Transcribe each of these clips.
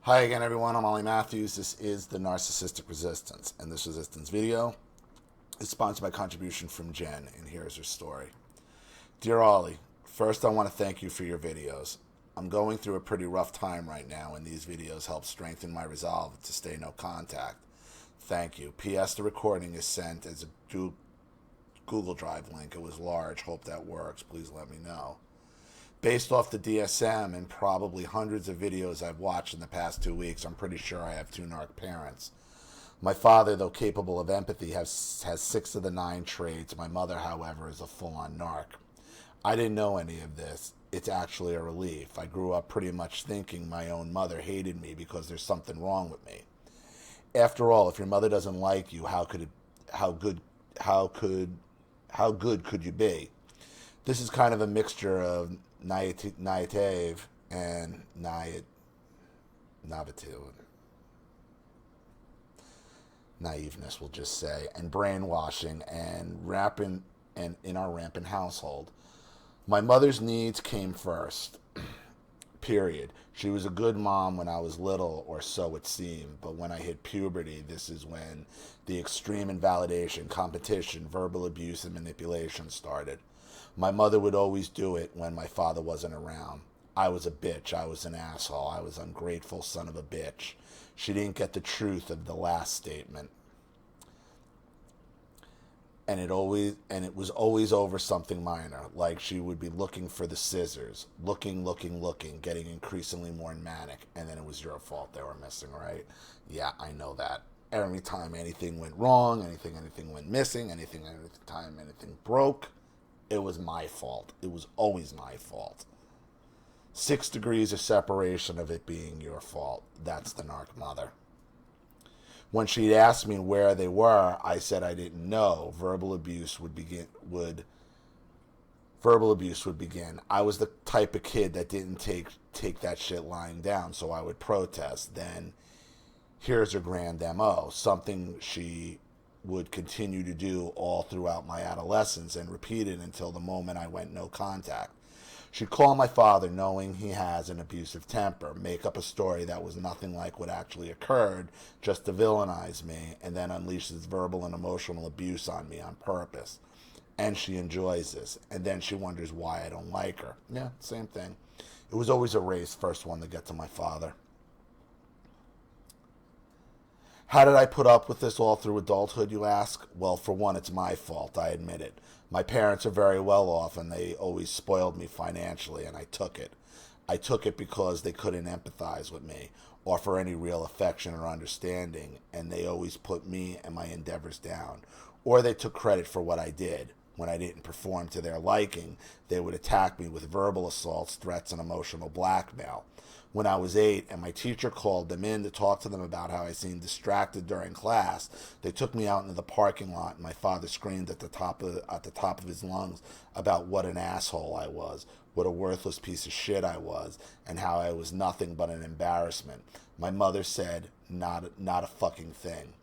Hi again, everyone. I'm Ollie Matthews. This is the Narcissistic Resistance, and this resistance video is sponsored by contribution from Jen, and here's her story. Dear Ollie, first I want to thank you for your videos. I'm going through a pretty rough time right now, and these videos help strengthen my resolve to stay no contact. Thank you. P.S. The recording is sent as a Google Drive link. It was large. Hope that works. Please let me know. Based off the DSM and probably hundreds of videos I've watched in the past 2 weeks, I'm pretty sure I have two Nark parents. My father, though capable of empathy, has 6 of the 9 traits. My mother, however, is a full-on Narc. I didn't know any of this. It's actually a relief. I grew up pretty much thinking my own mother hated me because there's something wrong with me. After all, if your mother doesn't like you, how good how good could you be? This is kind of a mixture of naivete and naiveness, we'll just say, and brainwashing and rampant and in our rampant household. My mother's needs came first. Period. She was a good mom when I was little, or so it seemed, but when I hit puberty, this is when the extreme invalidation, competition, verbal abuse, and manipulation started. My mother would always do it when my father wasn't around. I was a bitch. I was an asshole. I was an ungrateful son of a bitch. She didn't get the truth of the last statement. And it was always over something minor, like she would be looking for the scissors, looking, getting increasingly more manic, and then it was your fault they were missing, right? Yeah, I know that. Every time anything went wrong, anything went missing, every time anything broke, it was my fault. It was always my fault. 6 degrees of separation of it being your fault. That's the Narc mother. When she'd asked me where they were, I said I didn't know. Verbal abuse would begin. I was the type of kid that didn't take that shit lying down, so I would protest. Then here's her grand MO, something she would continue to do all throughout my adolescence and repeat it until the moment I went no contact. She'd call my father, knowing he has an abusive temper, make up a story that was nothing like what actually occurred, just to villainize me, and then unleashes verbal and emotional abuse on me on purpose. And she enjoys this, and then she wonders why I don't like her. Yeah, same thing. It was always a race, first one to get to my father. How did I put up with this all through adulthood, you ask? Well, for one, it's my fault, I admit it. My parents are very well off, and they always spoiled me financially, and I took it. I took it because they couldn't empathize with me, offer any real affection or understanding, and they always put me and my endeavors down. Or they took credit for what I did. When I didn't perform to their liking, they would attack me with verbal assaults, threats, and emotional blackmail. When I was 8 and my teacher called them in to talk to them about how I seemed distracted during class, they took me out into the parking lot, and my father screamed at the top of his lungs about what an asshole I was, what a worthless piece of shit I was, and how I was nothing but an embarrassment. My mother said, not a fucking thing.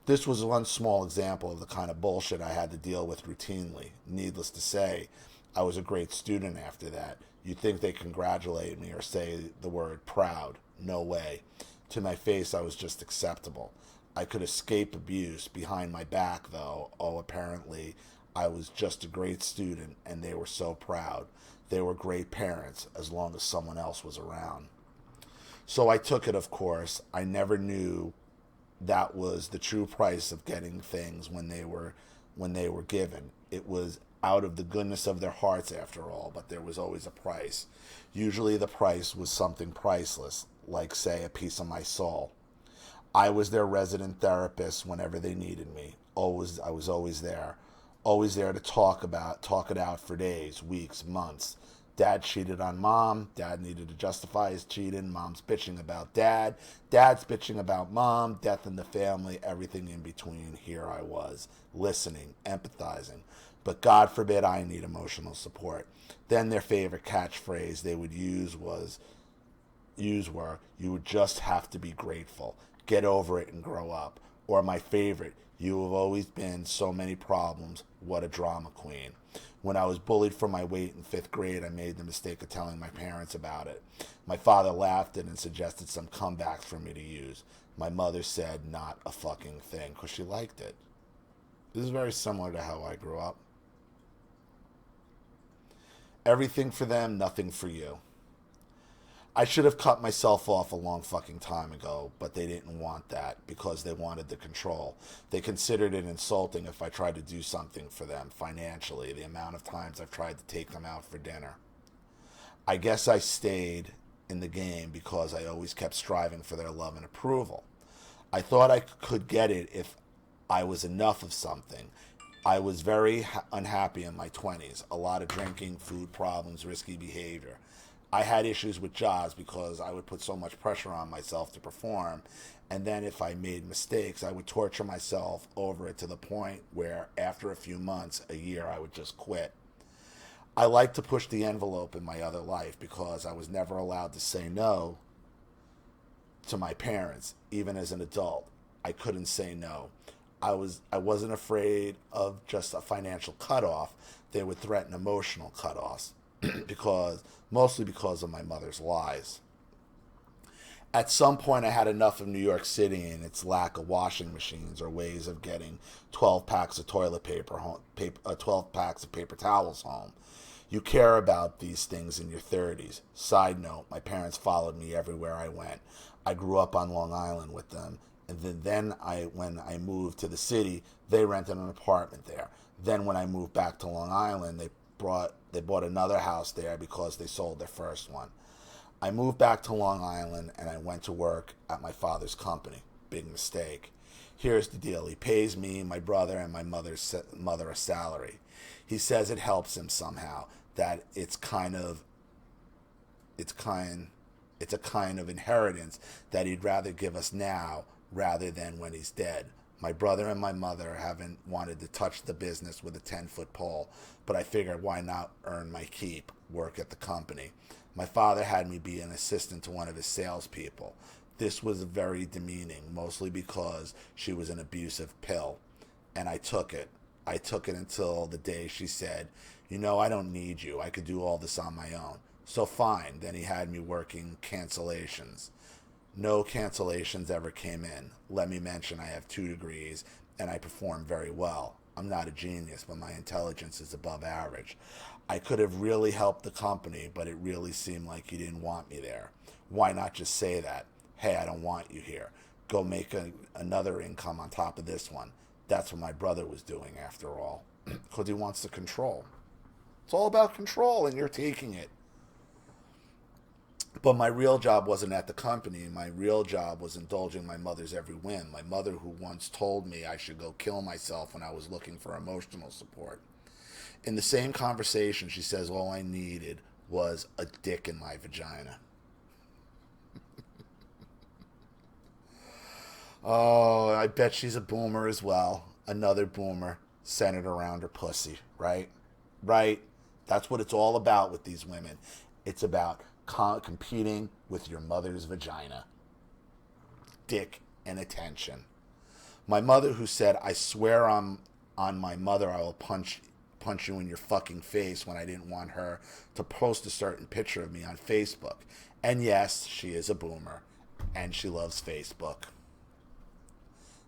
This was one small example of the kind of bullshit I had to deal with routinely. Needless to say, I was a great student after that. You'd think they congratulate me or say the word proud. No way. To my face, I was just acceptable. I could escape abuse behind my back, though. Oh, apparently, I was just a great student, and they were so proud. They were great parents, as long as someone else was around. So I took it, of course. I never knew that was the true price of getting things when they were given. It was out of the goodness of their hearts, after all, but there was always a price. Usually the price was something priceless, like, say, a piece of my soul. I was their resident therapist whenever they needed me. I was always there to talk it out for days, weeks, months. Dad cheated on mom. Dad needed to justify his cheating. Mom's bitching about dad. Dad's bitching about mom. Death in the family. Everything in between. Here I was, listening, empathizing. But God forbid I need emotional support. Then their favorite catchphrase they would use were, you would just have to be grateful. Get over it and grow up. Or my favorite, you have always been so many problems. What a drama queen. When I was bullied for my weight in 5th grade, I made the mistake of telling my parents about it. My father laughed at it and suggested some comebacks for me to use. My mother said not a fucking thing because she liked it. This is very similar to how I grew up. Everything for them, nothing for you. I should have cut myself off a long fucking time ago, but they didn't want that because they wanted the control. They considered it insulting if I tried to do something for them financially, the amount of times I've tried to take them out for dinner. I guess I stayed in the game because I always kept striving for their love and approval. I thought I could get it if I was enough of something. I was very unhappy in my 20s. A lot of drinking, food problems, risky behavior. I had issues with jobs because I would put so much pressure on myself to perform. And then if I made mistakes, I would torture myself over it to the point where after a few months, a year, I would just quit. I like to push the envelope in my other life because I was never allowed to say no to my parents. Even as an adult, I couldn't say no. I wasn't afraid of just a financial cutoff. They would threaten emotional cutoffs mostly because of my mother's lies. At some point, I had enough of New York City and its lack of washing machines or ways of getting 12 packs of toilet paper, 12 packs of paper towels home. You care about these things in your 30s. Side note, my parents followed me everywhere I went. I grew up on Long Island with them. And when I moved to the city, they rented an apartment there. Then when I moved back to Long Island, they bought another house there because they sold their first one. I moved back to Long Island and I went to work at my father's company. Big mistake. Here's the deal. He pays me, my brother, and my mother a salary. He says it helps him somehow, that it's a kind of inheritance that he'd rather give us now rather than when he's dead. My brother and my mother haven't wanted to touch the business with a 10-foot pole, but I figured why not earn my keep, work at the company. My father had me be an assistant to one of his salespeople. This was very demeaning, mostly because she was an abusive pill, and I took it. I took it until the day she said, I don't need you. I could do all this on my own. So fine. Then he had me working cancellations. No cancellations ever came in. Let me mention I have 2 degrees and I perform very well. I'm not a genius, but my intelligence is above average. I could have really helped the company, but it really seemed like he didn't want me there. Why not just say that? Hey, I don't want you here. Go make another income on top of this one. That's what my brother was doing after all, because he wants to control. It's all about control and you're taking it. But my real job wasn't at the company. My real job was indulging my mother's every whim. My mother, who once told me I should go kill myself when I was looking for emotional support. In the same conversation, she says all I needed was a dick in my vagina. Oh, I bet she's a boomer as well. Another boomer centered around her pussy, right? Right? That's what it's all about with these women. It's about competing with your mother's vagina. Dick and attention. My mother, who said, I swear on my mother I will punch you in your fucking face, when I didn't want her to post a certain picture of me on Facebook. And yes, she is a boomer. And she loves Facebook.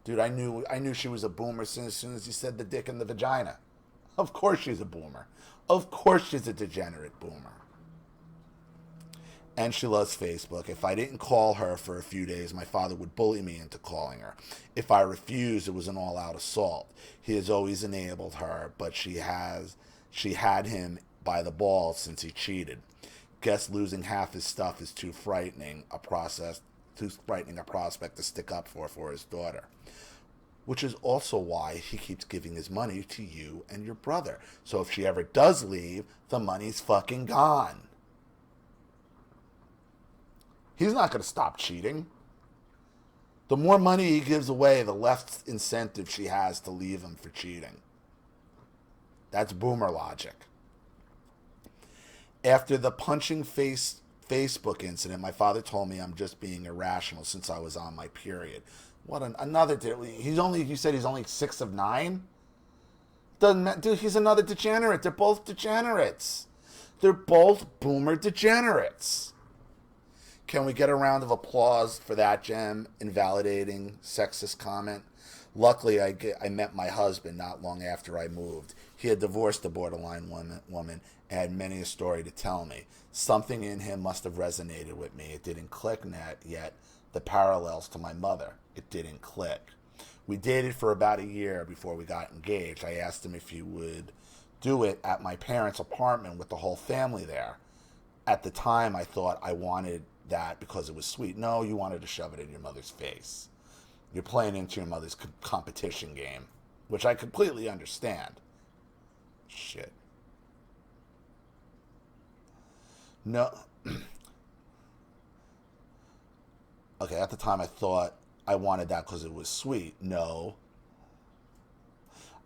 Dude, I knew she was a boomer as soon as you said the dick and the vagina. Of course she's a boomer. Of course she's a degenerate boomer. And she loves Facebook. If I didn't call her for a few days, my father would bully me into calling her. If I refused, it was an all-out assault. He has always enabled her, but she had him by the balls since he cheated. Guess losing half his stuff is too frightening a prospect to stick up for his daughter. Which is also why he keeps giving his money to you and your brother. So if she ever does leave, the money's fucking gone. He's not going to stop cheating. The more money he gives away, the less incentive she has to leave him for cheating. That's boomer logic. After the punching face Facebook incident, my father told me I'm just being irrational since I was on my period. What another? You said he's only 6 of 9. Doesn't dude? He's another degenerate. They're both degenerates. They're both boomer degenerates. Can we get a round of applause for that, Jem? Invalidating sexist comment. Luckily, I met my husband not long after I moved. He had divorced a borderline woman and had many a story to tell me. Something in him must have resonated with me. It didn't click yet. The parallels to my mother. It didn't click. We dated for about a year before we got engaged. I asked him if he would do it at my parents' apartment with the whole family there. At the time, I thought I wanted that because it was sweet. No, you wanted to shove it in your mother's face. You're playing into your mother's competition game, which I completely understand. Shit. No. Okay, at the time I thought I wanted that because it was sweet. No.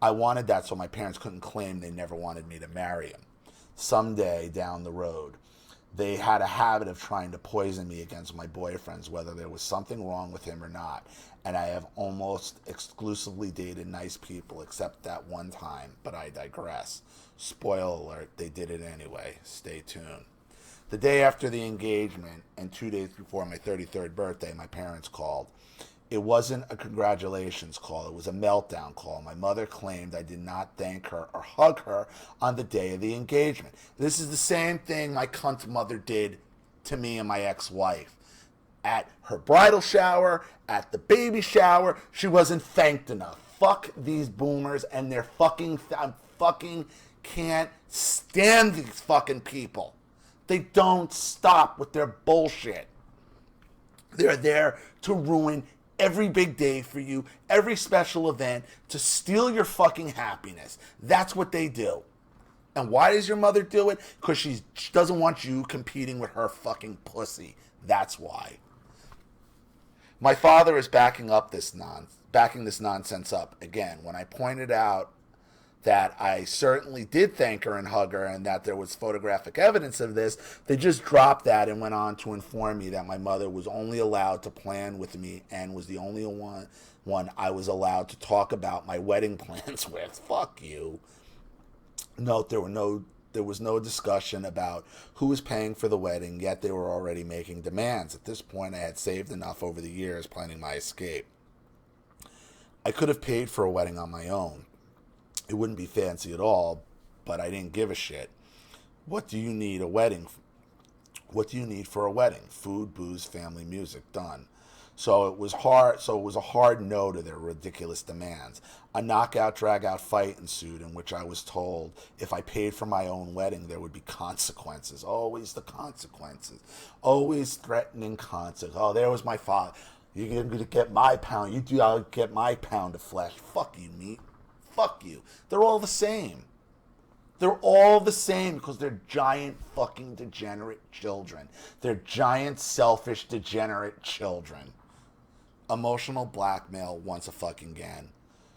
I wanted that so my parents couldn't claim they never wanted me to marry him. Someday down the road, they had a habit of trying to poison me against my boyfriends, whether there was something wrong with him or not. And I have almost exclusively dated nice people except that one time, but I digress. Spoiler alert, they did it anyway. Stay tuned. The day after the engagement and 2 days before my 33rd birthday, my parents called. It wasn't a congratulations call. It was a meltdown call. My mother claimed I did not thank her or hug her on the day of the engagement. This is the same thing my cunt mother did to me and my ex-wife. At her bridal shower, at the baby shower, she wasn't thanked enough. Fuck these boomers and their I fucking can't stand these fucking people. They don't stop with their bullshit. They're there to ruin every big day for you, every special event, to steal your fucking happiness. That's what they do. And why does your mother do it? Because she doesn't want you competing with her fucking pussy. That's why. My father is backing this nonsense up again. When I pointed out that I certainly did thank her and hug her and that there was photographic evidence of this, they just dropped that and went on to inform me that my mother was only allowed to plan with me and was the only one I was allowed to talk about my wedding plans with. Fuck you. Note, there was no discussion about who was paying for the wedding, yet they were already making demands. At this point, I had saved enough over the years planning my escape. I could have paid for a wedding on my own. It wouldn't be fancy at all, but I didn't give a shit. What do you need a wedding? What do you need for a wedding? Food, booze, family, music. Done. So it was a hard no to their ridiculous demands. A knockout, drag-out fight ensued in which I was told if I paid for my own wedding, there would be consequences. Always the consequences. Always threatening consequences. Oh, there was my father. You're going to get my pound. I'll get my pound of flesh. Fuck you, meat. Fuck you. They're all the same. They're all the same because they're giant fucking degenerate children. They're giant selfish degenerate children. Emotional blackmail once a fucking again.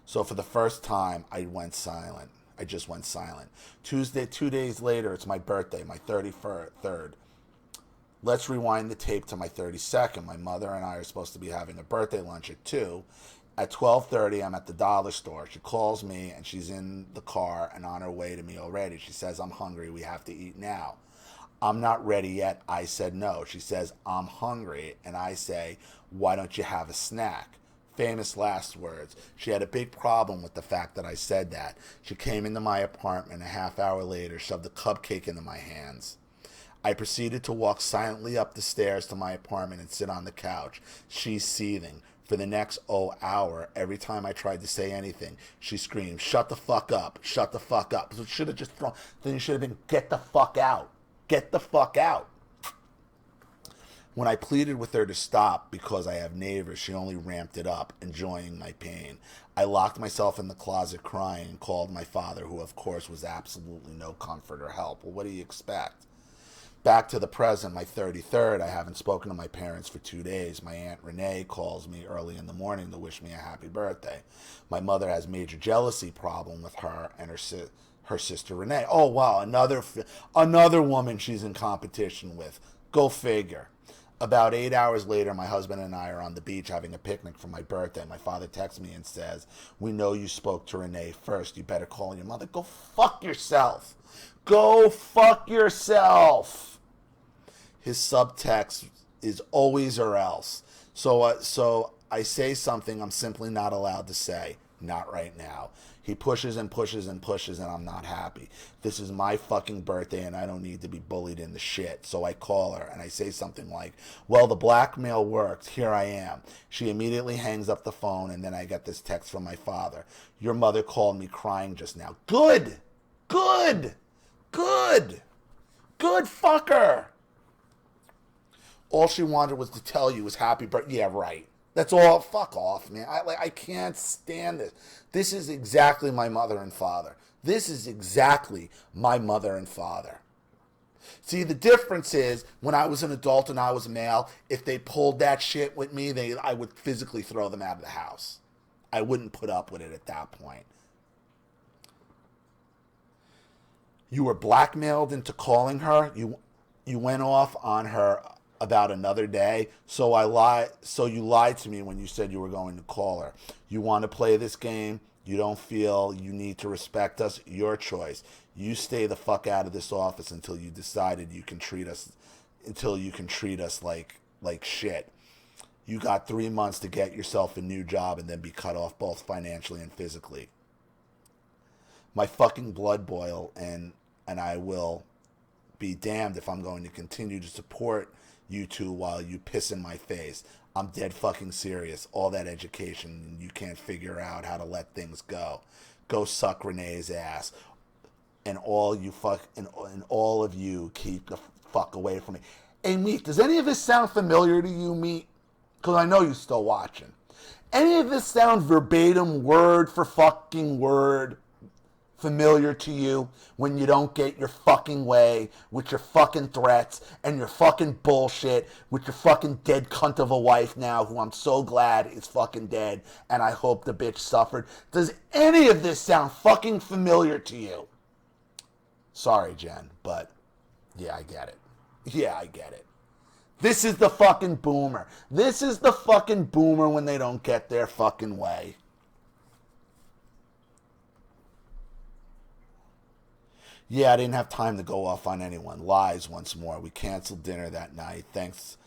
So for the first time, I went silent. I just went silent. Tuesday, 2 days later, it's my birthday, my 33rd. Let's rewind the tape to my 32nd. My mother and I are supposed to be having a birthday lunch at 2. At 12:30, I'm at the dollar store. She calls me, and she's in the car and on her way to me already. She says, I'm hungry. We have to eat now. I'm not ready yet. I said no. She says, I'm hungry. And I say, why don't you have a snack? Famous last words. She had a big problem with the fact that I said that. She came into my apartment a half hour later, shoved a cupcake into my hands. I proceeded to walk silently up the stairs to my apartment and sit on the couch. She's seething. For the next hour, every time I tried to say anything, she screamed, shut the fuck up, shut the fuck up. So it should have just thrown, then you should have been, get the fuck out, get the fuck out. When I pleaded with her to stop because I have neighbors, she only ramped it up, enjoying my pain. I locked myself in the closet crying and called my father, who of course was absolutely no comfort or help. Well, what do you expect? Back to the present, my 33rd, I haven't spoken to my parents for 2 days. My Aunt Renee calls me early in the morning to wish me a happy birthday. My mother has major jealousy problem with her and her sister Renee. Oh, wow, another woman she's in competition with. Go figure. About 8 hours later, my husband and I are on the beach having a picnic for my birthday. My father texts me and says, "We know you spoke to Renee first. You better call your mother." Go fuck yourself. Go fuck yourself. His subtext is always or else. So I say something I'm simply not allowed to say. Not right now. He pushes and pushes and pushes, and I'm not happy. This is my fucking birthday, and I don't need to be bullied into shit. So I call her, and I say something like, "Well, the blackmail worked. Here I am." She immediately hangs up the phone, and then I get this text from my father. "Your mother called me crying just now." Good. Good. Good. Good fucker. All she wanted was to tell you was happy birthday. Yeah, right. That's all. Fuck off, man. I can't stand this. This is exactly my mother and father. This is exactly my mother and father. See, the difference is when I was an adult and I was male, if they pulled that shit with me, I would physically throw them out of the house. I wouldn't put up with it at that point. You were blackmailed into calling her. You went off on her about another day, so you lied to me when you said you were going to call her. You want to play this game? You don't feel you need to respect us? Your choice. You stay the fuck out of this office until you decided you can treat us like shit. You got 3 months to get yourself a new job and then be cut off both financially and physically. My fucking blood boil, and I will be damned if I'm going to continue to support you two while you piss in my face. I'm dead fucking serious. All that education, you can't figure out how to let things go. Go suck Renee's ass. And all of you keep the fuck away from me. Hey, Meat, does any of this sound familiar to you, Meat? Because I know you're still watching. Any of this sound verbatim, word for fucking word, familiar to you when you don't get your fucking way with your fucking threats and your fucking bullshit with your fucking dead cunt of a wife now, who I'm so glad is fucking dead and I hope the bitch suffered? Does any of this sound fucking familiar to you? Sorry, Jen, but yeah, I get it. Yeah, I get it. This is the fucking boomer. This is the fucking boomer when they don't get their fucking way. Yeah, I didn't have time to go off on anyone. Lies once more. We canceled dinner that night. Thanks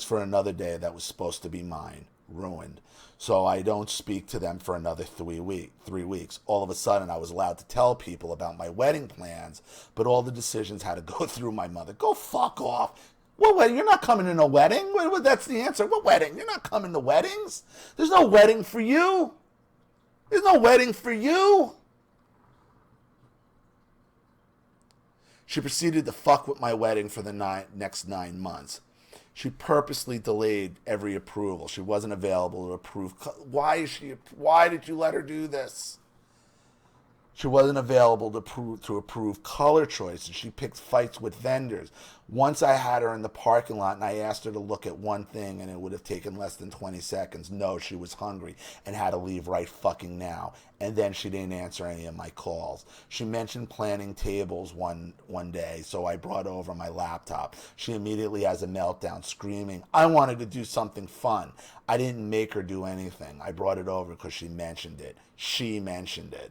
for another day that was supposed to be mine. Ruined. So I don't speak to them for another 3 weeks. All of a sudden, I was allowed to tell people about my wedding plans, but all the decisions had to go through my mother. Go fuck off. What wedding? You're not coming to a wedding? That's the answer. What wedding? You're not coming to weddings. There's no wedding for you. There's no wedding for you. She proceeded to fuck with my wedding for the next 9 months. She purposely delayed every approval. She wasn't available to approve. Why did you let her do this? She wasn't available to approve color choices. She picked fights with vendors. Once I had her in the parking lot and I asked her to look at one thing and it would have taken less than 20 seconds. No, she was hungry and had to leave right fucking now. And then she didn't answer any of my calls. She mentioned planning tables one day, so I brought over my laptop. She immediately has a meltdown, screaming, "I wanted to do something fun." I didn't make her do anything. I brought it over because she mentioned it. She mentioned it.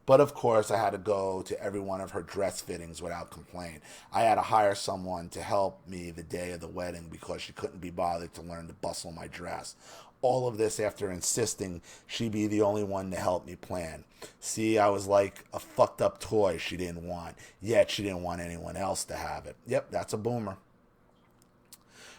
But of course, I had to go to every one of her dress fittings without complaint. I had to hire someone to help me the day of the wedding because she couldn't be bothered to learn to bustle my dress. All of this after insisting she be the only one to help me plan. See, I was like a fucked up toy she didn't want, yet she didn't want anyone else to have it. Yep, that's a boomer.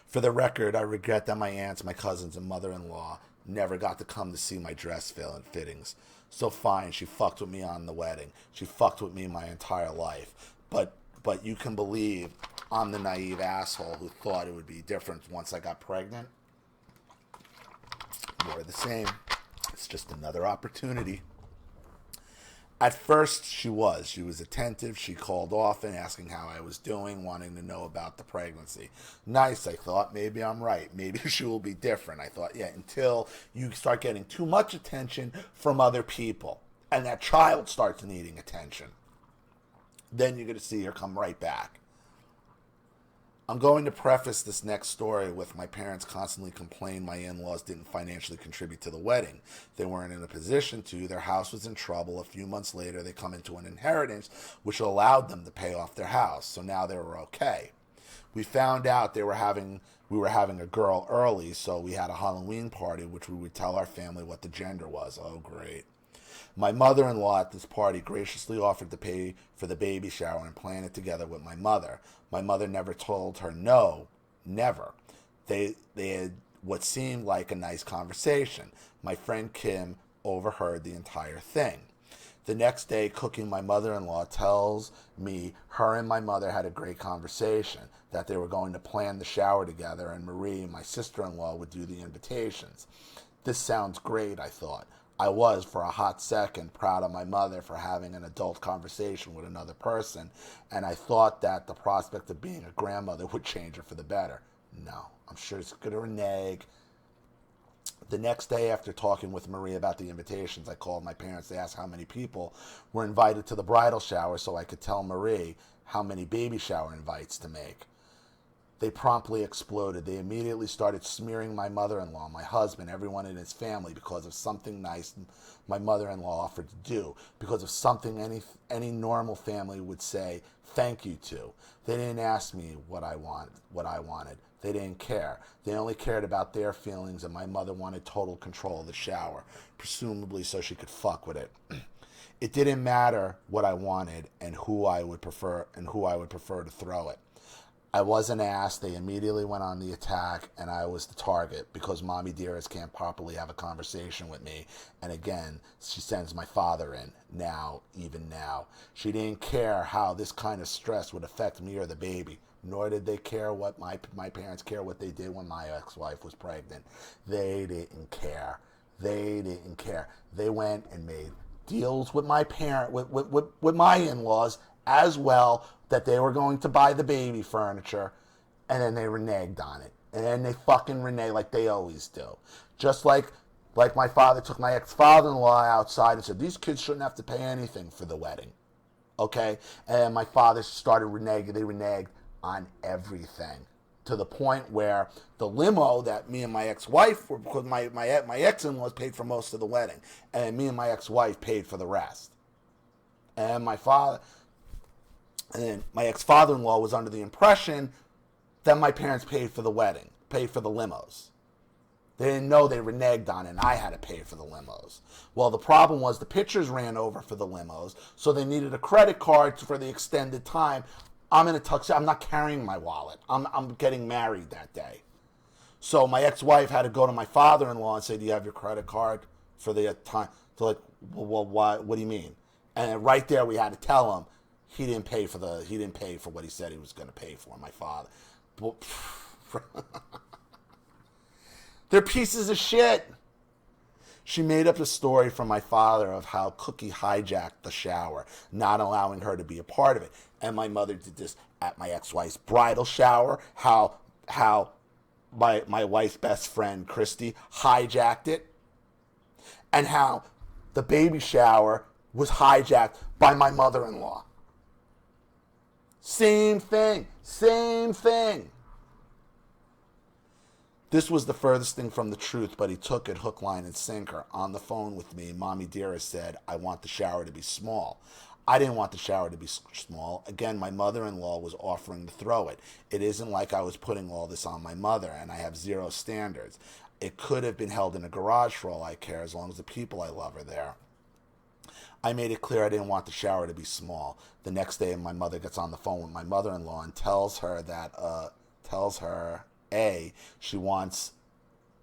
For the record, I regret that my aunts, my cousins, and mother-in-law never got to come to see my dress fittings. So fine, she fucked with me on the wedding. She fucked with me my entire life. But you can believe I'm the naive asshole who thought it would be different once I got pregnant. More of the same. It's just another opportunity. At first, she was attentive. She called often, asking how I was doing, wanting to know about the pregnancy. Nice, I thought. Maybe I'm right. Maybe she will be different. I thought, yeah, until you start getting too much attention from other people, and that child starts needing attention. Then you're going to see her come right back. I'm going to preface this next story with my parents constantly complained my in-laws didn't financially contribute to the wedding. They weren't in a position to. Their house was in trouble. A few months later, they come into an inheritance which allowed them to pay off their house. So now they were okay. We found out we were having a girl early, so we had a Halloween party which we would tell our family what the gender was. Oh, great. My mother-in-law at this party graciously offered to pay for the baby shower and plan it together with my mother. My mother never told her no, never. They had what seemed like a nice conversation. My friend Kim overheard the entire thing. The next day, cooking, my mother-in-law tells me her and my mother had a great conversation, that they were going to plan the shower together, and Marie, my sister-in-law, would do the invitations. This sounds great, I thought. I was, for a hot second, proud of my mother for having an adult conversation with another person, and I thought that the prospect of being a grandmother would change her for the better. No, I'm sure it's going to renege. The next day, after talking with Marie about the invitations, I called my parents to ask how many people were invited to the bridal shower so I could tell Marie how many baby shower invites to make. They promptly exploded. They immediately started smearing my mother-in-law, my husband, everyone in his family because of something nice my mother-in-law offered to do, because of something any normal family would say thank you to. They didn't ask me what I wanted. They didn't care. They only cared about their feelings, and my mother wanted total control of the shower, presumably so she could fuck with it. It didn't matter what I wanted and who I would prefer to throw it. I wasn't asked. They immediately went on the attack, and I was the target because Mommy Dearest can't properly have a conversation with me. And again, she sends my father in, even now. She didn't care how this kind of stress would affect me or the baby, nor did they care what my parents care what they did when my ex-wife was pregnant. They didn't care. They went and made deals with my with my in-laws as well, that they were going to buy the baby furniture, and then they reneged on it. And then they fucking renege like they always do. Just like my father took my ex-father-in-law outside and said, these kids shouldn't have to pay anything for the wedding. Okay? And my father started reneging. They reneged on everything, to the point where the limo that me and my ex-wife were, because my ex-in-laws paid for most of the wedding, and me and my ex-wife paid for the rest. And then my ex-father-in-law was under the impression that my parents paid for the wedding, paid for the limos. They didn't know they reneged on it, and I had to pay for the limos. Well, the problem was the pictures ran over for the limos, so they needed a credit card for the extended time. I'm in a tuxedo. I'm not carrying my wallet. I'm getting married that day. So my ex-wife had to go to my father-in-law and say, do you have your credit card for the time? So like, well, what do you mean? And right there we had to tell him, he didn't pay for what he said he was going to pay for, my father. They're pieces of shit. She made up a story from my father of how Cookie hijacked the shower, not allowing her to be a part of it. And my mother did this at my ex-wife's bridal shower, how my wife's best friend, Christy, hijacked it, and how the baby shower was hijacked by my mother-in-law. Same thing. This was the furthest thing from the truth, but he took it hook, line, and sinker. On the phone with me, Mommy Dearest said, I want the shower to be small. I didn't want the shower to be small. Again, my mother-in-law was offering to throw it. It isn't like I was putting all this on my mother, and I have zero standards. It could have been held in a garage for all I care, as long as the people I love are there. I made it clear I didn't want the shower to be small. The next day, my mother gets on the phone with my mother-in-law and tells her A, she wants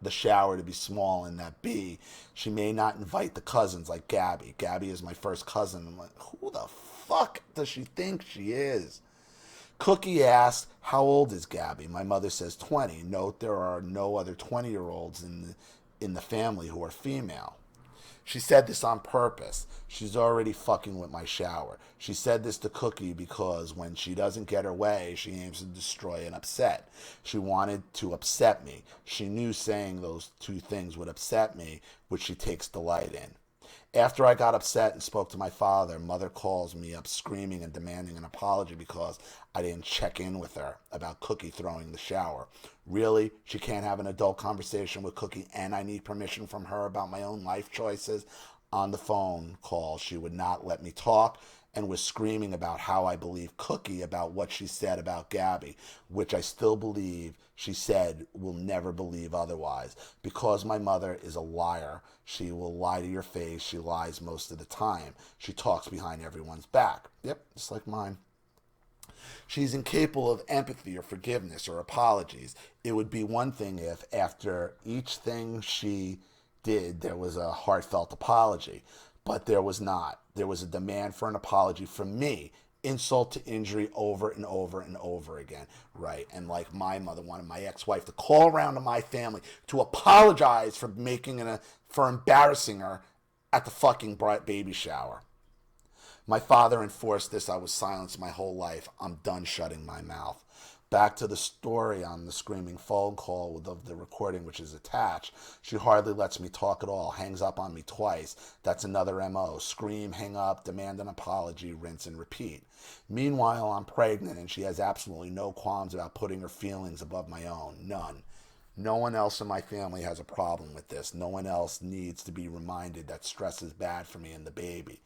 the shower to be small, and that B, she may not invite the cousins like Gabby. Gabby is my first cousin. I'm like, who the fuck does she think she is? Cookie asks, how old is Gabby? My mother says 20. Note there are no other 20-year-olds in the family who are female. She said this on purpose. She's already fucking with my shower. She said this to Cookie because when she doesn't get her way, she aims to destroy and upset. She wanted to upset me. She knew saying those two things would upset me, which she takes delight in. After I got upset and spoke to my father, mother calls me up screaming and demanding an apology because I didn't check in with her about Cookie throwing the shower. Really? She can't have an adult conversation with Cookie and I need permission from her about my own life choices? On the phone call, she would not let me talk and was screaming about how I believe Cookie about what she said about Gabby, which I still believe she said will never believe otherwise. Because my mother is a liar, she will lie to your face. She lies most of the time. She talks behind everyone's back. Yep, just like mine. She's incapable of empathy or forgiveness or apologies. It would be one thing if after each thing she did there was a heartfelt apology, but there was not. There was a demand for an apology from me, insult to injury over and over and over again, right? And like my mother wanted my ex-wife to call around to my family to apologize for for embarrassing her at the fucking baby shower. My father enforced this. I was silenced my whole life. I'm done shutting my mouth. Back to the story on the screaming phone call of the recording, which is attached. She hardly lets me talk at all, hangs up on me twice. That's another MO. Scream, hang up, demand an apology, rinse and repeat. Meanwhile, I'm pregnant and she has absolutely no qualms about putting her feelings above my own. None. No one else in my family has a problem with this. No one else needs to be reminded that stress is bad for me and the baby.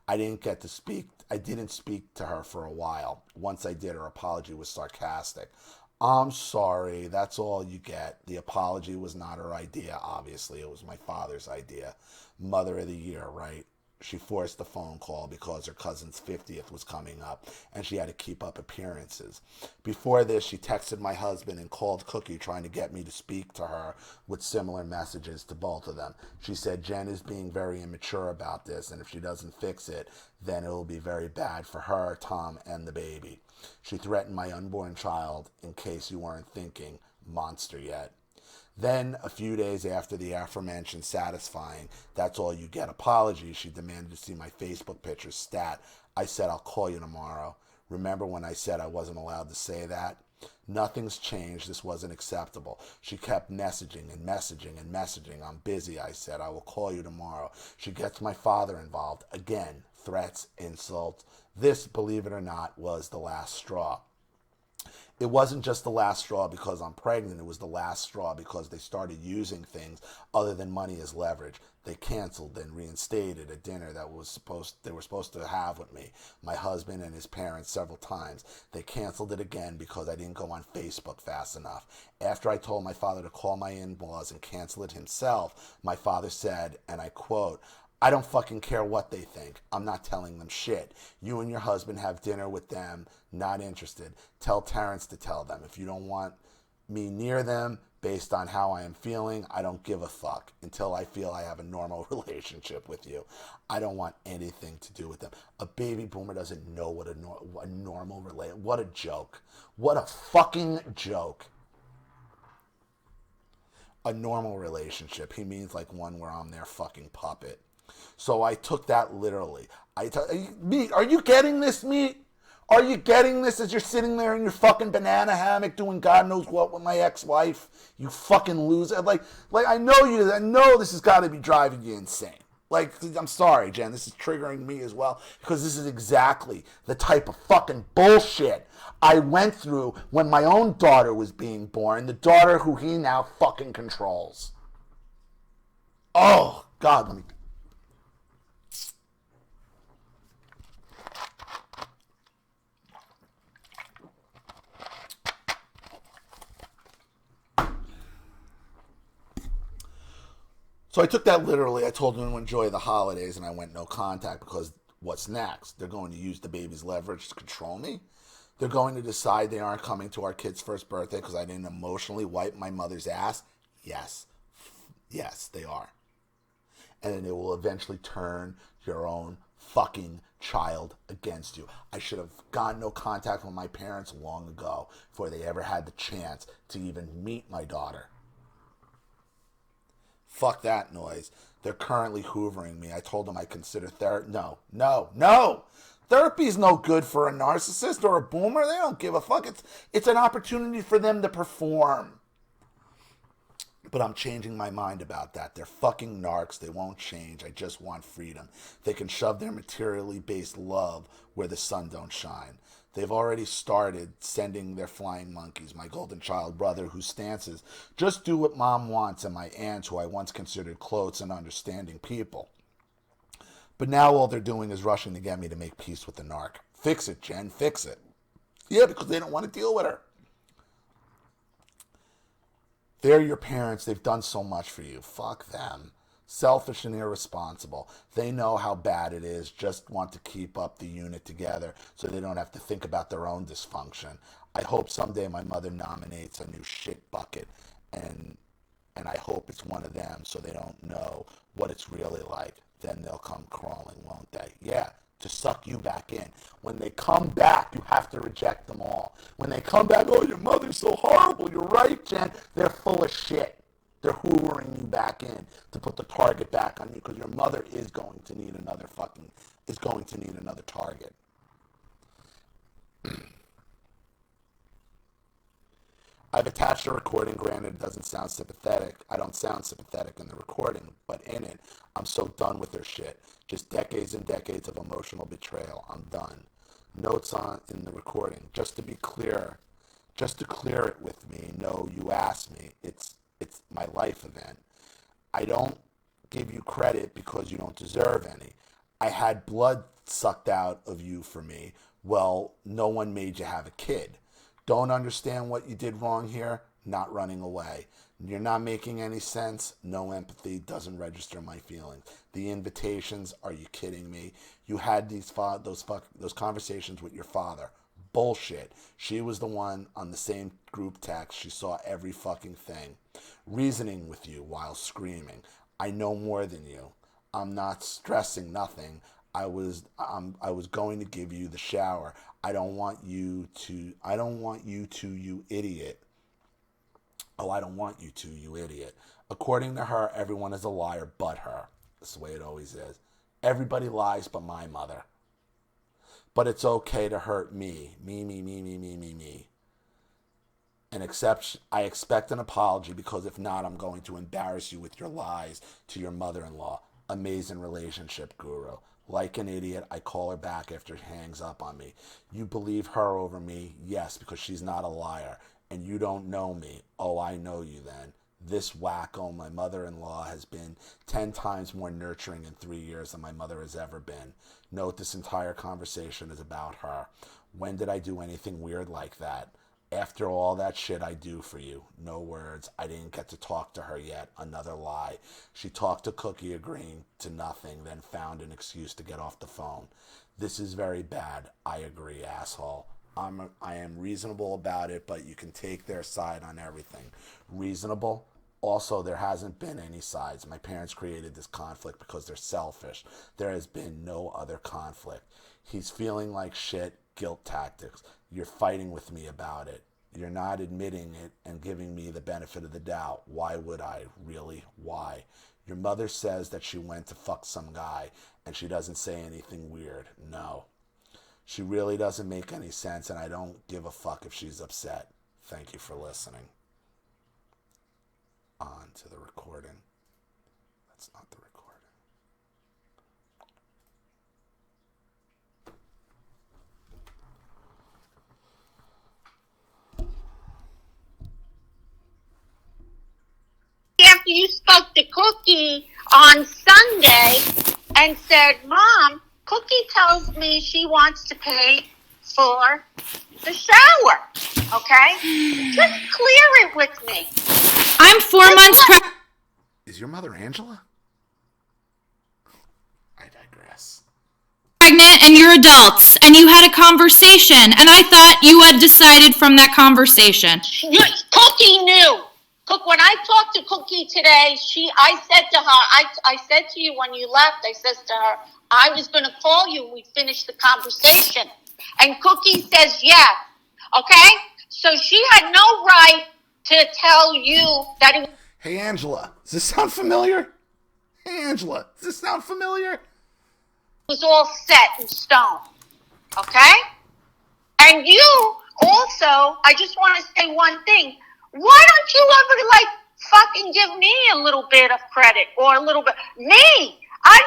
I didn't speak to her for a while. Once I did, her apology was sarcastic. I'm sorry, that's all you get. The apology was not her idea, obviously. It was my father's idea. Mother of the year, right? She forced the phone call because her cousin's 50th was coming up and she had to keep up appearances. Before this, she texted my husband and called Cookie trying to get me to speak to her with similar messages to both of them. She said Jen is being very immature about this and if she doesn't fix it, then it will be very bad for her, Tom, and the baby. She threatened my unborn child, in case you weren't thinking, monster yet. Then, a few days after the aforementioned satisfying, that's all you get apology, she demanded to see my Facebook picture stat. I said, I'll call you tomorrow. Remember when I said I wasn't allowed to say that? Nothing's changed. This wasn't acceptable. She kept messaging and messaging and messaging. I'm busy, I said. I will call you tomorrow. She gets my father involved. Again, threats, insults. This, believe it or not, was the last straw. It wasn't just the last straw because I'm pregnant. It was the last straw because they started using things other than money as leverage. They canceled and reinstated a dinner that they were supposed to have with me, my husband and his parents several times. They canceled it again because I didn't go on Facebook fast enough. After I told my father to call my in-laws and cancel it himself, my father said, and I quote, I don't fucking care what they think. I'm not telling them shit. You and your husband have dinner with them. Not interested. Tell Terrence to tell them. If you don't want me near them based on how I am feeling, I don't give a fuck until I feel I have a normal relationship with you. I don't want anything to do with them. A baby boomer doesn't know what a normal relationship. What a joke. What a fucking joke. A normal relationship. He means like one where I'm their fucking puppet. So I took that literally. Meat, are you getting this, Meat? Are you getting this as you're sitting there in your fucking banana hammock doing God knows what with my ex-wife? You fucking loser. Like I know this has got to be driving you insane. Like, I'm sorry, Jen, this is triggering me as well because this is exactly the type of fucking bullshit I went through when my own daughter was being born, the daughter who he now fucking controls. Oh, God, let me... So I took that literally. I told them to enjoy the holidays and I went no contact because what's next? They're going to use the baby's leverage to control me? They're going to decide they aren't coming to our kid's first birthday because I didn't emotionally wipe my mother's ass? Yes. Yes, they are. And then it will eventually turn your own fucking child against you. I should have gotten no contact with my parents long ago before they ever had the chance to even meet my daughter. Fuck that noise. They're currently hoovering me. I told them I consider therapy. No. Therapy's no good for a narcissist or a boomer. They don't give a fuck. It's an opportunity for them to perform. But I'm changing my mind about that. They're fucking narcs. They won't change. I just want freedom. They can shove their materially based love where the sun don't shine. They've already started sending their flying monkeys. My golden child brother, whose stance is just do what mom wants, and my aunt, who I once considered close and understanding people. But now all they're doing is rushing to get me to make peace with the narc. Fix it, Jen. Fix it. Yeah, because they don't want to deal with her. They're your parents. They've done so much for you. Fuck them. Selfish and irresponsible. They know how bad it is. Just want to keep up the unit together so they don't have to think about their own dysfunction. I hope someday my mother nominates a new shit bucket, and I hope it's one of them so they don't know what it's really like. Then they'll come crawling, won't they? Yeah, to suck you back in. When they come back, you have to reject them all. When they come back, oh, your mother's so horrible. You're right, Jen. They're full of shit. They're hoovering you back in to put the target back on you because your mother is going to need another target. I've attached a recording. Granted, it doesn't sound sympathetic. I don't sound sympathetic in the recording, but in it, I'm so done with their shit. Just decades and decades of emotional betrayal. I'm done. Notes on in the recording. Just to clear it with me. No, you asked me. It's my life event. I don't give you credit because you don't deserve any. I had blood sucked out of you for me. Well, no one made you have a kid. Don't understand what you did wrong here? Not running away. You're not making any sense? No empathy. Doesn't register my feelings. The invitations? Are you kidding me? You had those conversations with your father. Bullshit. She was the one on the same group text. She saw every fucking thing. Reasoning with you while screaming. I know more than you. I'm not stressing nothing. I was going to give you the shower. I don't want you to, you idiot. Oh, I don't want you to, you idiot. According to her, everyone is a liar but her. That's the way it always is. Everybody lies but my mother. But it's okay to hurt me. Me. And I expect an apology because if not, I'm going to embarrass you with your lies to your mother-in-law. Amazing relationship, guru. Like an idiot, I call her back after she hangs up on me. You believe her over me? Yes, because she's not a liar. And you don't know me. Oh, I know you then. This wacko, my mother-in-law, has been 10 times more nurturing in 3 years than my mother has ever been. Note this entire conversation is about her. When did I do anything weird like that? After all that shit I do for you. No words. I didn't get to talk to her yet. Another lie. She talked to Cookie, agreeing to nothing, then found an excuse to get off the phone. This is very bad. I agree, asshole. I am reasonable about it, but you can take their side on everything. Reasonable? Also, there hasn't been any sides. My parents created this conflict because they're selfish. There has been no other conflict. He's feeling like shit. Guilt tactics. You're fighting with me about it. You're not admitting it and giving me the benefit of the doubt. Why would I? Really? Why? Your mother says that she went to fuck some guy and she doesn't say anything weird. No. She really doesn't make any sense and I don't give a fuck if she's upset. Thank you for listening. On to the recording. That's not the recording. After you spoke to Cookie on Sunday and said, Mom, Cookie tells me she wants to pay for the shower, okay? Just clear it with me. I'm 4 months pregnant. Is your mother Angela? I digress. Pregnant and you're adults and you had a conversation and I thought you had decided from that conversation. Cookie knew. When I talked to Cookie today, I said to her, I said to you when you left, I said to her, I was going to call you when we finished the conversation. And Cookie says yes. Okay? So she had no right to tell you that it Hey, Angela, does this sound familiar? Hey, Angela, does this sound familiar? was all set in stone. Okay? And you also, I just want to say one thing. Why don't you ever, fucking give me a little bit of credit or a little bit. Me, I've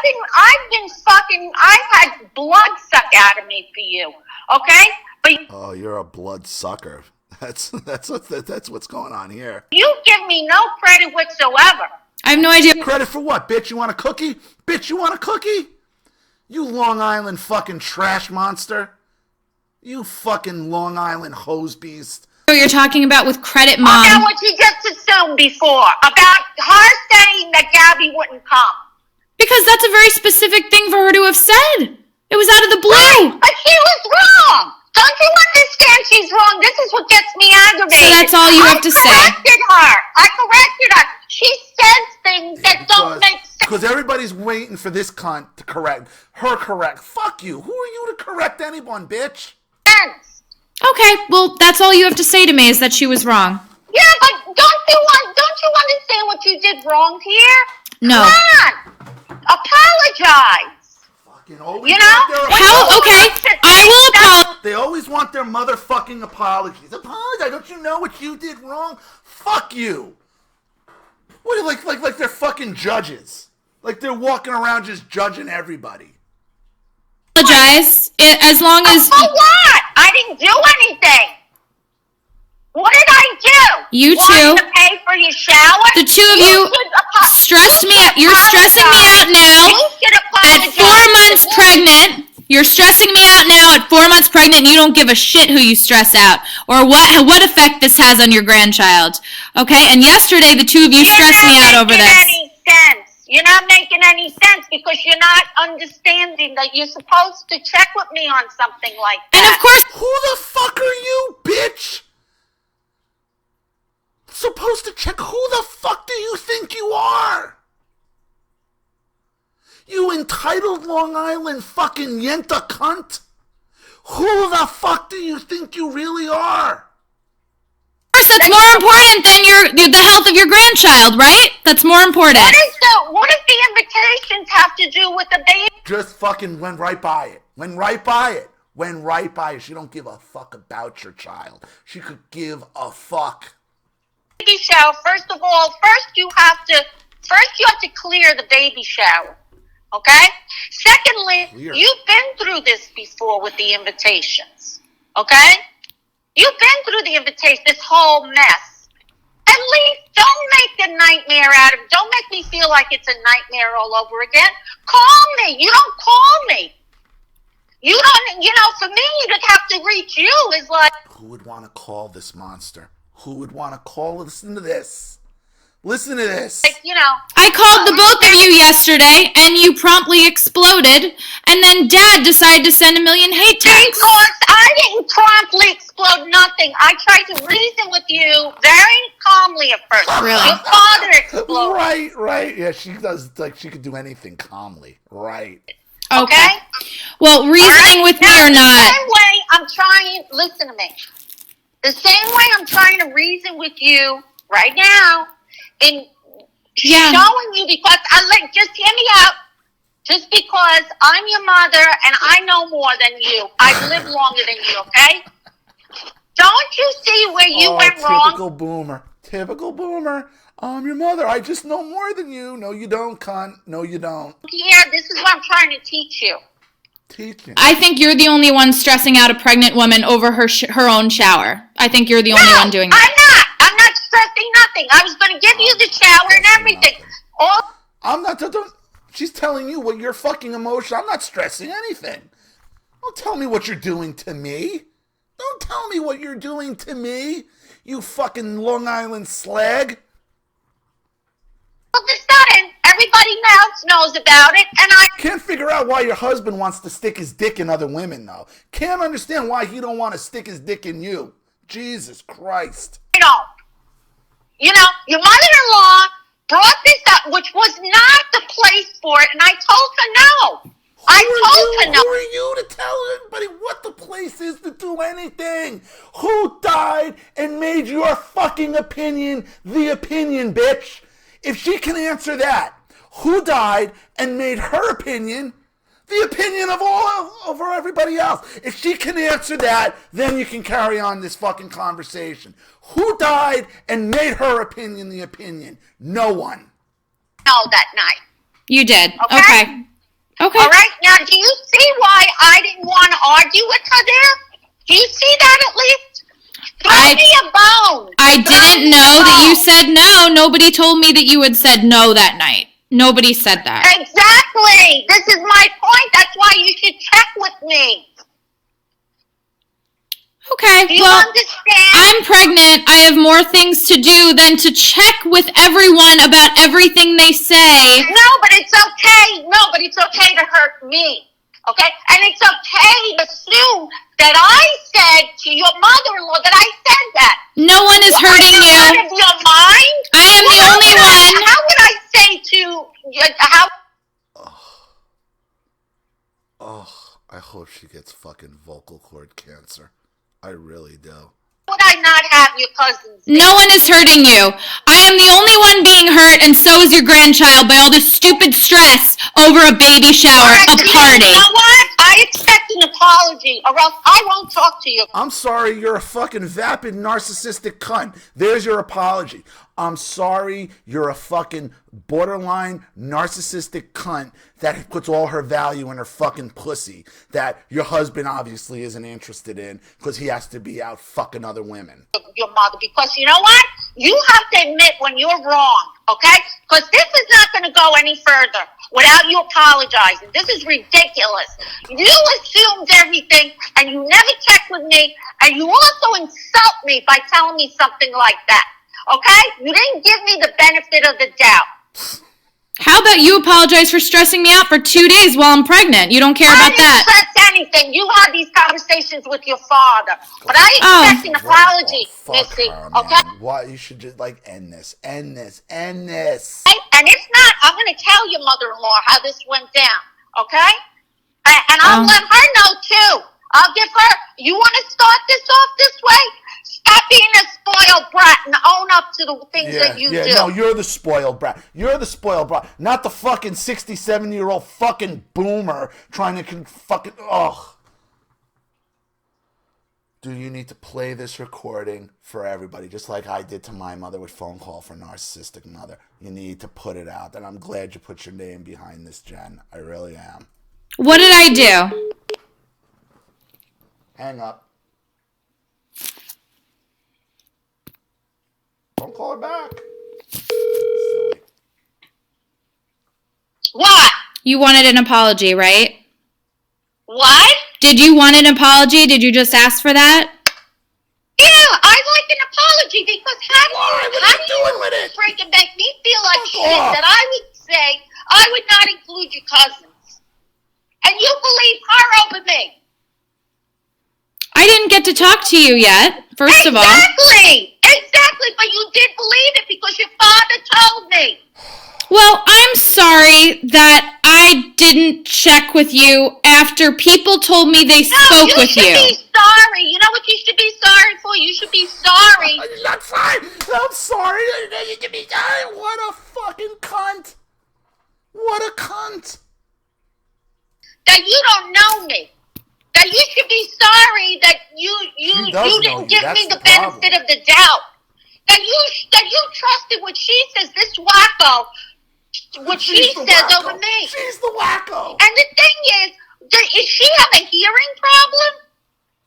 had blood sucked out of me for you, okay? But Oh, you're a blood sucker. That's what's going on here. you give me no credit whatsoever. I have no idea. Credit for what, bitch? You want a cookie? Bitch, you want a cookie? You Long Island fucking trash monster. You fucking Long Island hose beast. What you're talking about with credit, About Mom. what you just assumed before, about her saying that Gabby wouldn't come. Because that's a very specific thing for her to have said. It was out of the blue. But she was wrong. Don't you understand she's wrong? This is what gets me aggravated. So that's all you have to say. I corrected her. She says things that don't make sense. Because everybody's waiting for this cunt to correct. Fuck you. Who are you to correct anyone, bitch? Okay, well, that's all you have to say to me is that she was wrong. Yeah, but don't you understand what you did wrong here? No. Come on. Apologize. Fucking always You know? want their How? Okay, I will apologize. They always want their motherfucking apologies. Apologize. Don't you know what you did wrong? Fuck you. What are you, like they're fucking judges? Like they're walking around just judging everybody. Apologize as long as For what? I didn't do anything. What did I do? You Wanted two. to pay for your shower? The two of you stressed me out. You're stressing me out now. You should At apologize. 4 months pregnant, you're stressing me out now at 4 months pregnant, and you don't give a shit who you stress out or what effect this has on your grandchild. Okay? And yesterday, the two of you stressed me out over this. Any sense. You're not making any sense because you're not understanding that you're supposed to check with me on something like that. And of course, Who the fuck are you, bitch? Supposed to check? Who the fuck do you think you are? You entitled Long Island fucking yenta cunt? Who the fuck do you think you really are? that's more important than the health of your grandchild, right? That's more important. What does the invitations have to do with the baby? Just fucking went right by it. She don't give a fuck about your child. She could give a fuck. Baby shower. First you have to clear the baby shower. Okay? Secondly, Clear. you've been through this before with the invitations. Okay? You've been through the invitation, this whole mess. At least don't make a nightmare out of it. Don't make me feel like it's a nightmare all over again. Call me. You don't call me. You don't, for me to have to reach you is like... Who would want to call this monster? Who would want to call? Listen to this. Listen to this. I called the both of you yesterday, and you promptly exploded, and then Dad decided to send a million hate texts. Because I didn't promptly explode nothing. I tried to reason with you very calmly at first. Really? Your father exploded. Right. Yeah, she does, she could do anything calmly. Right. Okay. Well, reasoning with me or not. The same way I'm trying, listen to me. The same way I'm trying to reason with you right now in showing you because just hear me out. Just because I'm your mother and I know more than you. I've lived longer than you, okay? Don't you see where you went wrong? Typical boomer. I'm your mother. I just know more than you. No, you don't, cunt. No, you don't. Yeah, this is what I'm trying to teach you. Teaching. I think you're the only one stressing out a pregnant woman over her own shower. I think you're the only one doing that. I'm not stressing nothing. I was going to give you the shower and everything. I'm not. She's telling you what your fucking emotion. I'm not stressing anything. Don't tell me what you're doing to me. Don't tell me what you're doing to me. You fucking Long Island slag. All of a sudden, everybody else knows about it, and I Can't figure out why your husband wants to stick his dick in other women, though. Can't understand why he don't want to stick his dick in you. Jesus Christ. don't. Your mother-in-law brought this up, which was not the place for it, and I told her no. Who are you to tell anybody what the place is to do anything? Who died and made your fucking opinion the opinion, bitch? If she can answer that, who died and made her opinion The opinion of all over everybody else. If she can answer that, then you can carry on this fucking conversation. Who died and made her opinion the opinion? No one. No, that night. You did. Okay. Okay. All right. Now, do you see why I didn't want to argue with her there? Do you see that at least? Throw me a bone. I didn't know that you said no. Nobody told me that you had said no that night. Nobody said that. Exactly. This is my point. That's why you should check with me. Okay, Do you well, understand? I'm pregnant. I have more things to do than to check with everyone about everything they say. No, but it's okay. No, but it's okay to hurt me. Okay? And it's okay to assume that I said to your mother-in-law that I said that. No one is hurting you. Out of your mind? I am the only one. How would I say to how? I hope she gets fucking vocal cord cancer. I really do. Would I not have your cousins? No one is hurting you. I am the only one being hurt, and so is your grandchild by all this stupid stress over a baby shower, a party. You know what? I expect an apology, or else I won't talk to you. I'm sorry, you're a fucking vapid narcissistic cunt. There's your apology. I'm sorry, you're a fucking borderline narcissistic cunt that puts all her value in her fucking pussy that your husband obviously isn't interested in because he has to be out fucking other women. Your mother, because you know what? You have to admit when you're wrong, okay? Because this is not going to go any further without you apologizing. This is ridiculous. You assumed everything, and you never checked with me, and you also insult me by telling me something like that, okay? You didn't give me the benefit of the doubt. How about you apologize for stressing me out for 2 days while I'm pregnant? You don't care about that. I didn't stress anything. You had these conversations with your father. But I expect an apology, Missy, okay? Why you should just end this. And if not, I'm going to tell your mother-in-law how this went down, okay? And I'll let her know, too. I'll give her, you want to start this off this way? Stop being a spoiled brat and own up to the things that you do. No, you're the spoiled brat. You're the spoiled brat. Not the fucking 67-year-old fucking boomer trying to fucking, ugh. Do you need to play this recording for everybody, just like I did to my mother with Phone Call for Narcissistic Mother? You need to put it out. And I'm glad you put your name behind this, Jen. I really am. What did I do? Hang up. Don't call her back. Silly. What? You wanted an apology, right? What? Did you want an apology? Did you just ask for that? Yeah, I'd like an apology because how do you freaking make me feel like shit that I would say I would not include your cousins. And you believe her over me. I didn't get to talk to you yet, first of all. Exactly, but you did believe it because your father told me. Well, I'm sorry that I didn't check with you after people told me they spoke with you. You should be sorry. You know what you should be sorry for? You should be sorry. I'm not sorry. I'm sorry. You should be sorry. What a fucking cunt. What a cunt. That you don't know me. That you should be sorry that you didn't give me the benefit of the doubt. That you trusted what she says, this wacko, what she says over me. She's the wacko. And the thing is she have a hearing problem?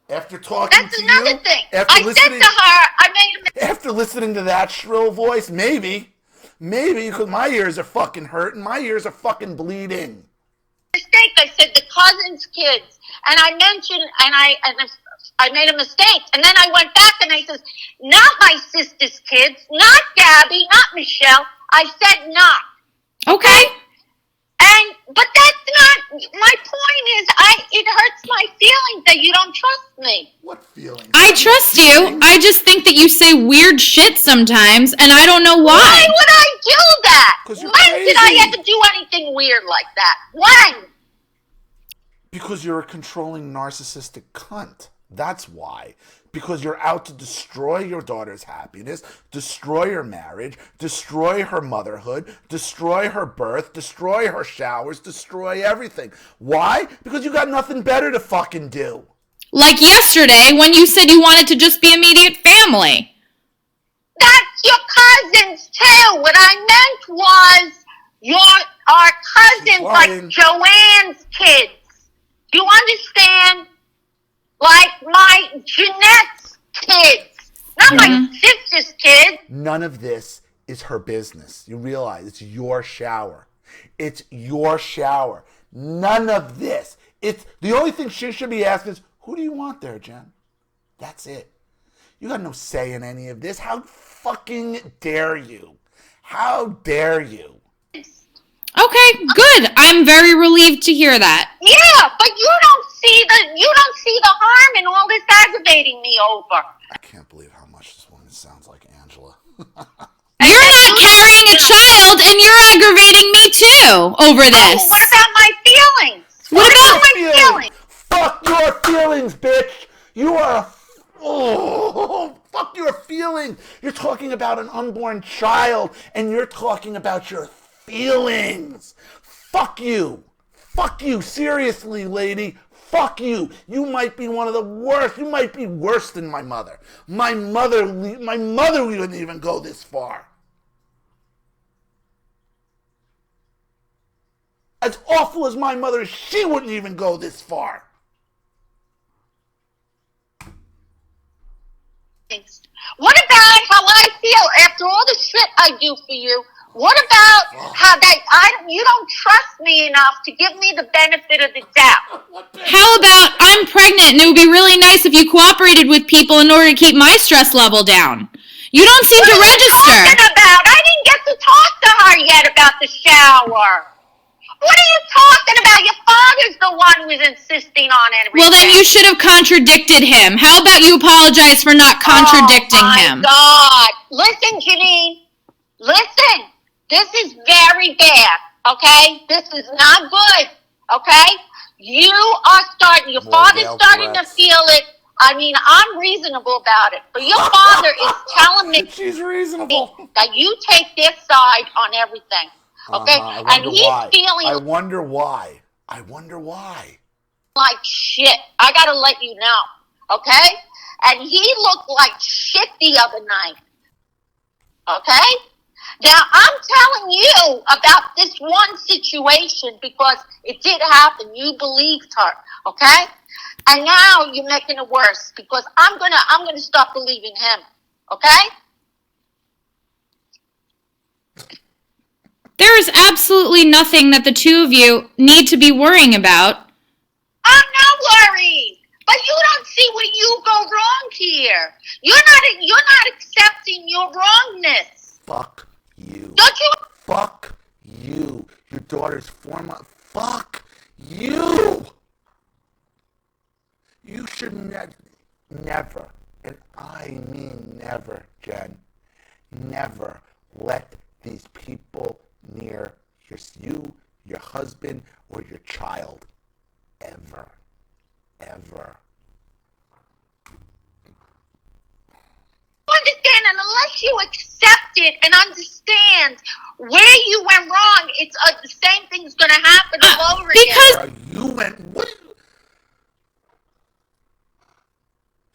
After talking That's to you? another thing. After I said to her, after listening to that shrill voice, maybe, because my ears are fucking hurting. My ears are fucking bleeding. Mistake. I said the cousins' kids, and I mentioned, and I made a mistake, and then I went back and I says, not my sister's kids, not Gabby, not Michelle. I said not. Okay. But that's not my point. It hurts my feelings that you don't trust me. What feelings? I trust you. I just think that you say weird shit sometimes, and I don't know why. Why would I do that? 'Cause you're When crazy. did I ever do anything weird like that? When? Because you're a controlling narcissistic cunt. That's why. because you're out to destroy your daughter's happiness, destroy her marriage, destroy her motherhood, destroy her birth, destroy her showers, destroy everything. Why? Because you got nothing better to fucking do. Like yesterday when you said you wanted to just be immediate family. That's your cousins too. What I meant was our cousins, like Joanne's kids. Do you understand? Like my Jeanette's kids, not my sister's kids. None of this is her business. You realize it's your shower. It's your shower. None of this. It's the only thing she should be asking is, who do you want there, Jen? That's it. You got no say in any of this. How fucking dare you? How dare you? Okay, good. I'm very relieved to hear that. Yeah, but you don't see the harm in all this aggravating me over. I can't believe how much this woman sounds like Angela. You're not carrying a child, and you're aggravating me too over this. Oh, what about my feelings? What about my feelings? Fuck your feelings, bitch. You are. Fuck your feelings. You're talking about an unborn child, and you're talking about your feelings. Fuck you. Fuck you. Seriously, lady. Fuck you. You might be one of the worst. You might be worse than my mother. My mother wouldn't even go this far. As awful as my mother is, she wouldn't even go this far. What about how I feel after all the shit I do for you? What about how you don't trust me enough to give me the benefit of the doubt? How about I'm pregnant and it would be really nice if you cooperated with people in order to keep my stress level down? You don't seem to register. What are you talking about? I didn't get to talk to her yet about the shower. What are you talking about? Your father's the one who was insisting on everything. Well, then you should have contradicted him. How about you apologize for not contradicting him? Oh, my God. Listen, Janine. Listen. This is very bad, okay? This is not good, okay? Your father's starting to feel it. I mean, I'm reasonable about it. But your father is telling me she's reasonable that you take this side on everything. Okay, and he's feeling. I wonder why. Like shit. I gotta let you know. Okay, and he looked like shit the other night. Okay, now I'm telling you about this one situation because it did happen. You believed her. Okay, and now you're making it worse because I'm gonna stop believing him. Okay. There is absolutely nothing that the two of you need to be worrying about. I'm not worried, but you don't see where you go wrong here. You're not accepting your wrongness. Fuck you. Don't you? Fuck you. Your daughter's 4 months. Fuck you. You should never, and I mean never, Jen, never let these people near you, your husband, or your child. Ever. Understand, and unless you accept it and understand where you went wrong, it's the same thing's going to happen all over again. You went, what?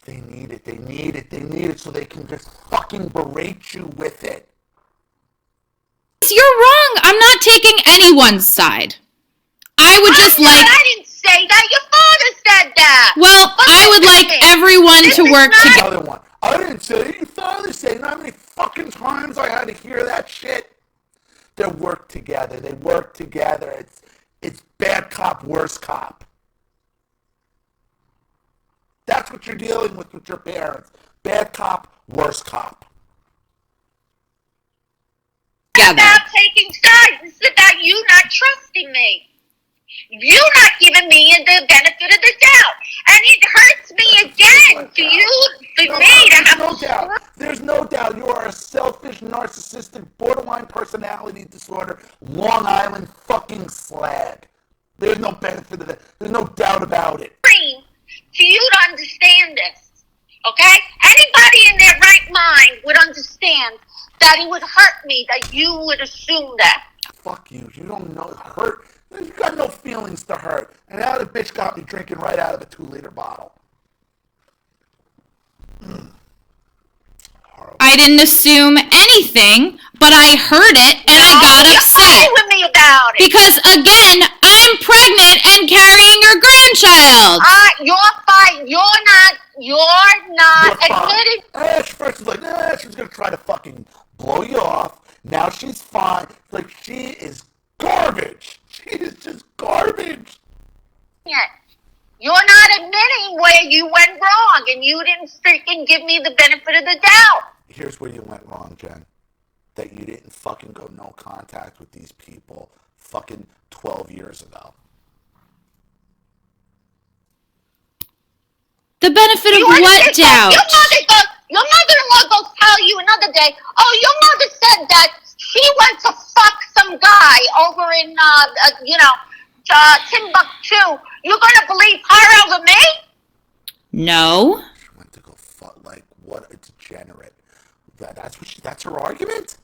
They need it so they can just fucking berate you with it. You're wrong. I'm not taking anyone's side. I would I didn't say that. Your father said that. Well, I would like everyone to work together. Another one. I didn't say it. Your father said it. You know how many fucking times I had to hear that shit? They work together. It's bad cop, worse cop. That's what you're dealing with your parents. Bad cop, worse cop. It's about taking sides. It's about you not trusting me. You're not giving me the benefit of the doubt. And it hurts me again for me to have no doubt. There's no doubt. You are a selfish, narcissistic, borderline personality disorder, Long Island fucking slag. There's no benefit of that. There's no doubt about it. For you to understand this. Okay? Anybody in their right mind would understand that it would hurt me that you would assume that. Fuck you. You don't know hurt. You got no feelings to hurt. And now the bitch got me drinking right out of a 2-liter bottle. I didn't assume anything, but I heard it and I got upset. Argue with me about it. Because again, I'm pregnant and carrying your grandchild. You're fine. You're not admitting. First was like, she was gonna try to fucking blow you off. Now she's fine. Like, she is garbage. She is just garbage. Yeah. You're not admitting where you went wrong, and you didn't freaking give me the benefit of the doubt. Here's where you went wrong, Jen. That you didn't fucking go no contact with these people fucking 12 years ago. The benefit of what doubt? Your mother-in-law goes tell you another day, oh, your mother said that she went to fuck some guy over in, Timbuktu. You're going to believe her over me? No. She went to go fuck, like, what a degenerate. That's her argument?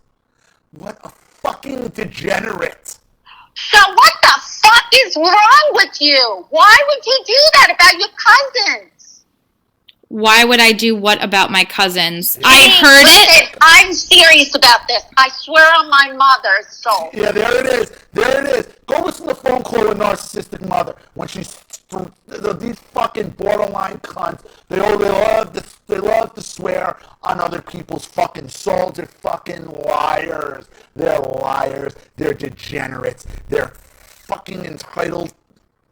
What a fucking degenerate. So what the fuck is wrong with you? Why would you do that about your cousins? Why would I do what about my cousins? I heard it. I'm serious about this. I swear on my mother's soul. Yeah, there it is. There it is. Go listen to the phone call with Narcissistic Mother when she's these fucking borderline cunts. They love to swear on other people's fucking souls. They're fucking liars. They're liars. They're degenerates. They're fucking entitled.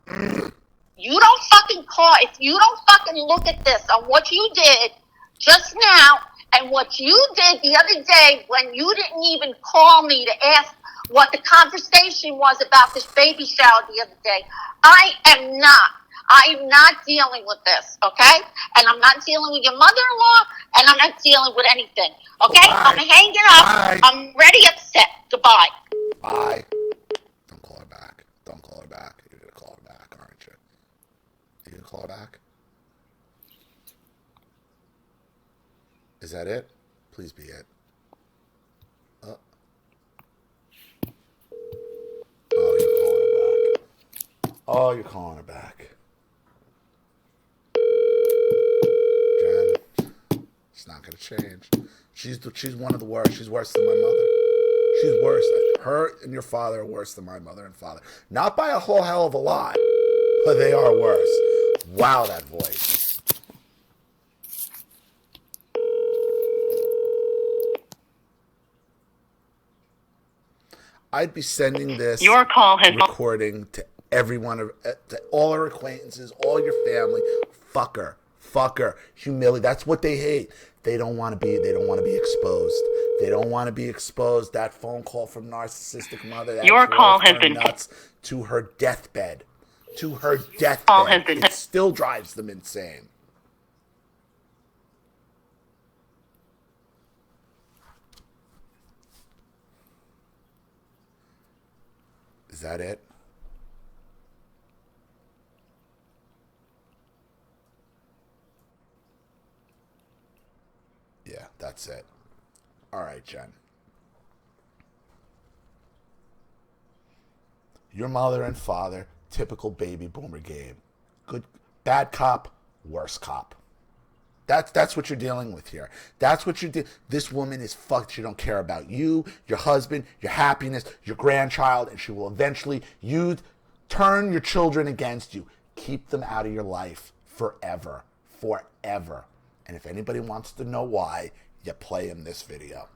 You don't fucking call, if you don't fucking look at this on what you did just now and what you did the other day when you didn't even call me to ask what the conversation was about this baby shower the other day, I am not dealing with this, okay? And I'm not dealing with your mother-in-law, and I'm not dealing with anything, okay? Bye. I'm hanging up. Bye. I'm ready upset. Goodbye. Bye. Don't call her back. Don't call her back. You're going to call her back, aren't you? You going to call her back? Is that it? Please be it. Oh, you're calling her back. Jen, it's not going to change. She's one of the worst. She's worse than my mother. She's worse. Her and your father are worse than my mother and father. Not by a whole hell of a lot, but they are worse. Wow, that voice. I'd be sending this Your call has recording to everyone, to all our acquaintances, all your family. Fuck her, humility. That's what they hate. They don't want to be exposed. They don't want to be exposed. That phone call from Narcissistic Mother. That Your call has been nuts to her deathbed. To her deathbed. It still drives them insane. Is that it? Yeah, that's it. All right, Jen. Your mother and father, typical baby boomer game. Good, bad cop, worse cop. That's what you're dealing with here. That's what you're This woman is fucked. She don't care about you, your husband, your happiness, your grandchild, and she will eventually turn your children against you. Keep them out of your life forever. Forever. And if anybody wants to know why, you play them this video.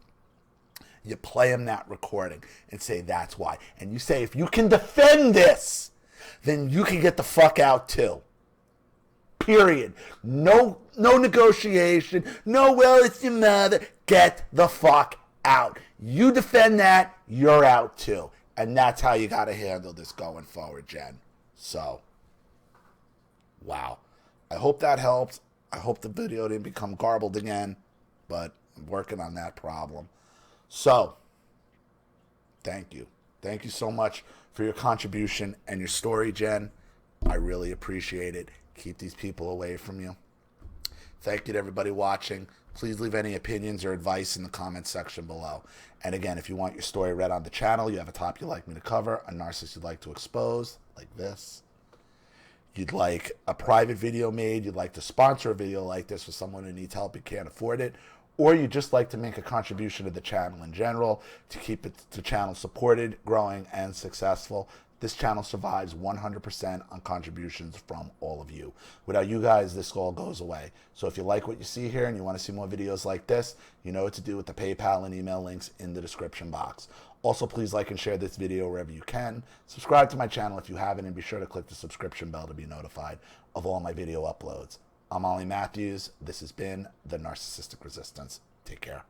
You play them that recording and say that's why. And you say, if you can defend this, then you can get the fuck out too. Period. No negotiation. No, well, it's your mother. Get the fuck out. You defend that, you're out too. And that's how you got to handle this going forward, Jen. So, wow. I hope that helps. I hope the video didn't become garbled again, but I'm working on that problem. So, thank you. Thank you so much for your contribution and your story, Jen. I really appreciate it. Keep these people away from you. Thank you to everybody watching. Please leave any opinions or advice in the comments section below. And again, if you want your story read on the channel, you have a topic you'd like me to cover, a narcissist you'd like to expose, like this. You'd like a private video made, you'd like to sponsor a video like this for someone who needs help, you can't afford it, or you'd just like to make a contribution to the channel in general to keep the channel supported, growing, and successful. This channel survives 100% on contributions from all of you. Without you guys, this all goes away. So if you like what you see here and you want to see more videos like this, you know what to do with the PayPal and email links in the description box. Also, please like and share this video wherever you can. Subscribe to my channel if you haven't, and be sure to click the subscription bell to be notified of all my video uploads. I'm Ollie Matthews. This has been The Narcissistic Resistance. Take care.